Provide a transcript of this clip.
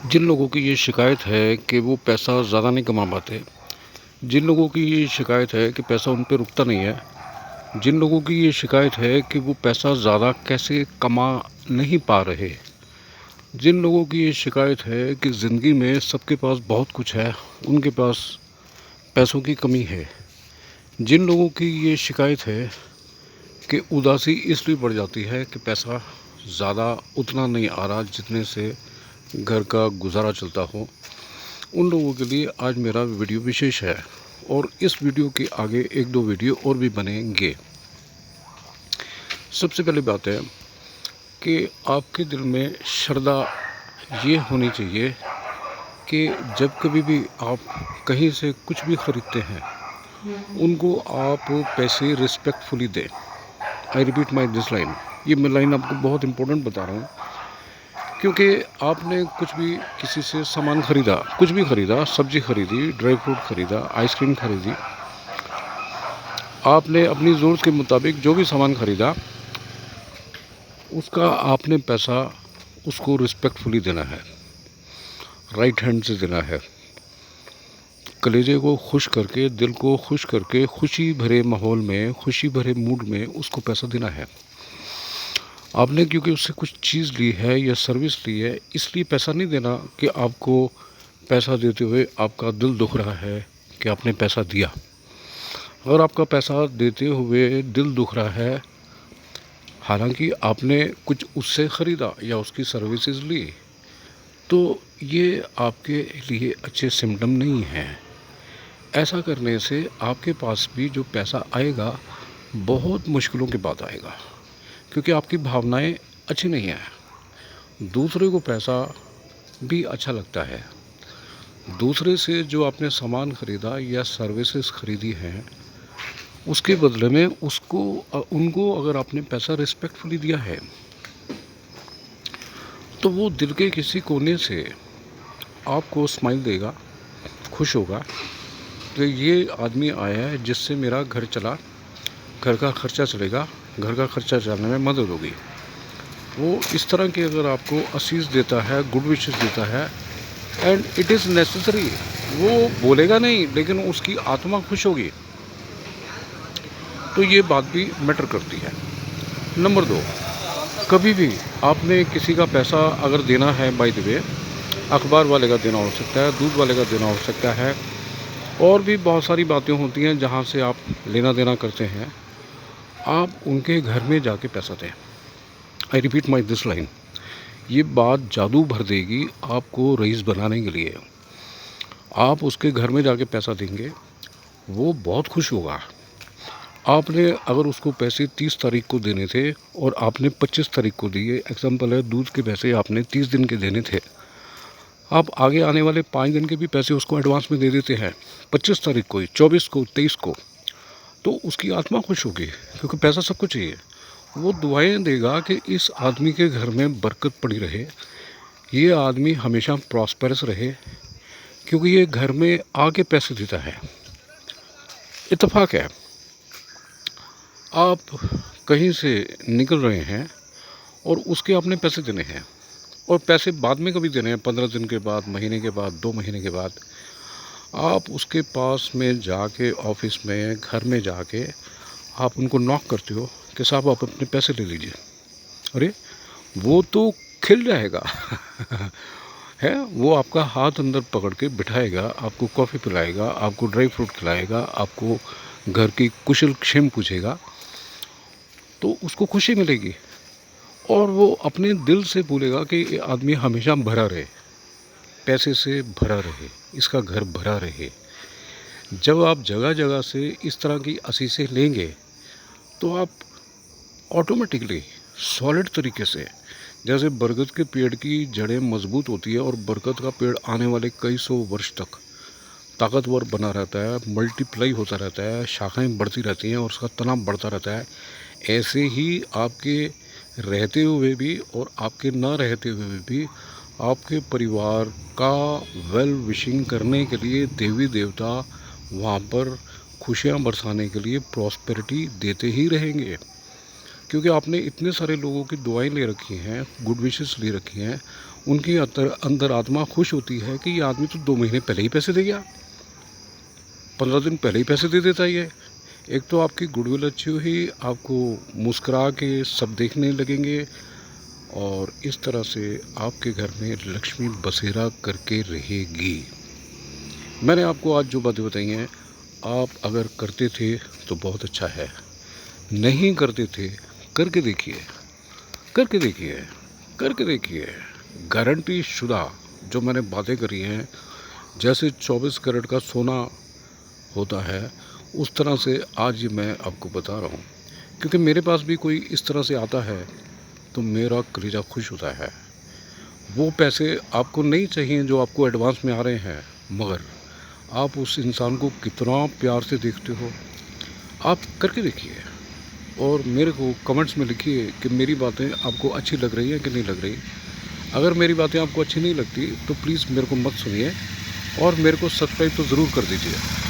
जिन लोगों की ये शिकायत है कि वो पैसा ज़्यादा नहीं कमा पाते, जिन लोगों की ये शिकायत है कि पैसा उन पे रुकता नहीं है, जिन लोगों की ये शिकायत है कि वो पैसा ज़्यादा कैसे कमा नहीं पा रहे, जिन लोगों की ये शिकायत है कि ज़िंदगी में सबके पास बहुत कुछ है, उनके पास पैसों की कमी है, जिन लोगों की ये शिकायत है कि उदासी इसलिए बढ़ जाती है कि पैसा ज़्यादा उतना नहीं आ रहा जितने से घर का गुजारा चलता हो, उन लोगों के लिए आज मेरा वीडियो विशेष है। और इस वीडियो के आगे एक दो वीडियो और भी बनेंगे। सबसे पहली बात है कि आपके दिल में श्रद्धा ये होनी चाहिए कि जब कभी भी आप कहीं से कुछ भी ख़रीदते हैं, उनको आप पैसे रिस्पेक्टफुली दें। I repeat my this line, ये मैं लाइन आपको बहुत इम्पोर्टेंट बता रहा हूँ, क्योंकि आपने कुछ भी किसी से सामान ख़रीदा, कुछ भी ख़रीदा, सब्ज़ी ख़रीदी, ड्राई फ्रूट ख़रीदा, आइसक्रीम ख़रीदी, आपने अपनी ज़रूरत के मुताबिक जो भी सामान ख़रीदा, उसका आपने पैसा उसको रिस्पेक्टफुली देना है, राइट हैंड से देना है, कलेजे को खुश करके, दिल को खुश करके, खुशी भरे माहौल में, खुशी भरे मूड में उसको पैसा देना है। आपने क्योंकि उससे कुछ चीज़ ली है या सर्विस ली है, इसलिए पैसा नहीं देना कि आपको पैसा देते हुए आपका दिल दुख रहा है कि आपने पैसा दिया। अगर आपका पैसा देते हुए दिल दुख रहा है, हालांकि आपने कुछ उससे ख़रीदा या उसकी सर्विसेज ली, तो ये आपके लिए अच्छे सिम्टम नहीं हैं। ऐसा करने से आपके पास भी जो पैसा आएगा, बहुत मुश्किलों के बाद आएगा, क्योंकि आपकी भावनाएं अच्छी नहीं हैं। दूसरे को पैसा भी अच्छा लगता है। दूसरे से जो आपने सामान ख़रीदा या सर्विसेज ख़रीदी हैं, उसके बदले में उनको अगर आपने पैसा रिस्पेक्टफुली दिया है, तो वो दिल के किसी कोने से आपको स्माइल देगा, खुश होगा कि ये आदमी आया है जिससे मेरा घर चला, घर का ख़र्चा चलेगा, घर का ख़र्चा चलाने में मदद होगी। वो इस तरह की अगर आपको असीस देता है, गुड विशेस देता है, एंड इट इज़ नेसेसरी। वो बोलेगा नहीं, लेकिन उसकी आत्मा खुश होगी, तो ये बात भी मैटर करती है। नंबर 2, कभी भी आपने किसी का पैसा अगर देना है, बाय द वे, अखबार वाले का देना हो सकता है, दूध वाले का देना हो सकता है, और भी बहुत सारी बातें होती हैं जहाँ से आप लेना देना करते हैं, आप उनके घर में जाके पैसा दें। I repeat my this line, ये बात जादू भर देगी आपको रईस बनाने के लिए। आप उसके घर में जाके पैसा देंगे, वो बहुत खुश होगा। आपने अगर उसको पैसे 30 तारीख को देने थे और आपने 25 तारीख को दिए, एग्जाम्पल है, दूध के पैसे आपने 30 दिन के देने थे, आप आगे आने वाले 5 दिन के भी पैसे उसको एडवांस में दे देते हैं 25 तारीख को ही, 24 को, 23 को, तो उसकी आत्मा खुश होगी, क्योंकि पैसा सबको चाहिए। वो दुआएं देगा कि इस आदमी के घर में बरकत पड़ी रहे, ये आदमी हमेशा प्रॉस्पेरस रहे, क्योंकि ये घर में आके पैसे देता है। इत्तेफाक है, आप कहीं से निकल रहे हैं और उसके आपने पैसे देने हैं, और पैसे बाद में कभी देने हैं, 15 दिन के बाद, महीने के बाद, 2 महीने के बाद। आप उसके पास में जाके, ऑफिस में, घर में जाके आप उनको नॉक करते हो कि साहब आप अपने पैसे ले लीजिए। अरे वो तो खिल जाएगा है, वो आपका हाथ अंदर पकड़ के बिठाएगा, आपको कॉफ़ी पिलाएगा, आपको ड्राई फ्रूट खिलाएगा, आपको घर की कुशल क्षेम पूछेगा, तो उसको खुशी मिलेगी, और वो अपने दिल से बोलेगा कि ये आदमी हमेशा भरा रहे, पैसे से भरा रहे, इसका घर भरा रहे। जब आप जगह जगह से इस तरह की आशीषें लेंगे, तो आप ऑटोमेटिकली सॉलिड तरीके से, जैसे बरगद के पेड़ की जड़ें मजबूत होती है और बरगद का पेड़ आने वाले कई सौ वर्ष तक ताकतवर बना रहता है, मल्टीप्लाई होता रहता है, शाखाएं बढ़ती रहती हैं और उसका तना बढ़ता रहता है, ऐसे ही आपके रहते हुए भी और आपके ना रहते हुए भी आपके परिवार का वेल विशिंग करने के लिए देवी देवता वहाँ पर खुशियाँ बरसाने के लिए प्रॉस्पेरिटी देते ही रहेंगे, क्योंकि आपने इतने सारे लोगों की दुआएं ले रखी हैं, गुड विशेस ले रखी हैं, उनकी अंदर आत्मा खुश होती है कि ये आदमी तो 2 महीने पहले ही पैसे दे गया, 15 दिन पहले ही पैसे दे देता ये। एक तो आपकी गुडविल अच्छी हुई, आपको मुस्कुरा के सब देखने लगेंगे और इस तरह से आपके घर में लक्ष्मी बसेरा करके रहेगी। मैंने आपको आज जो बातें बताई हैं, आप अगर करते थे तो बहुत अच्छा है, नहीं करते थे करके देखिए, करके देखिए, करके देखिए। गारंटी शुदा जो मैंने बातें करी हैं, जैसे 24 कैरेट का सोना होता है उस तरह से आज ये मैं आपको बता रहा हूँ। क्योंकि मेरे पास भी कोई इस तरह से आता है तो मेरा कलेजा खुश होता है। वो पैसे आपको नहीं चाहिए जो आपको एडवांस में आ रहे हैं, मगर आप उस इंसान को कितना प्यार से देखते हो। आप करके देखिए और मेरे को कमेंट्स में लिखिए कि मेरी बातें आपको अच्छी लग रही हैं कि नहीं लग रही। अगर मेरी बातें आपको अच्छी नहीं लगती तो प्लीज़ मेरे को मत सुनिए और मेरे को सब्सक्राइब तो ज़रूर कर दीजिए।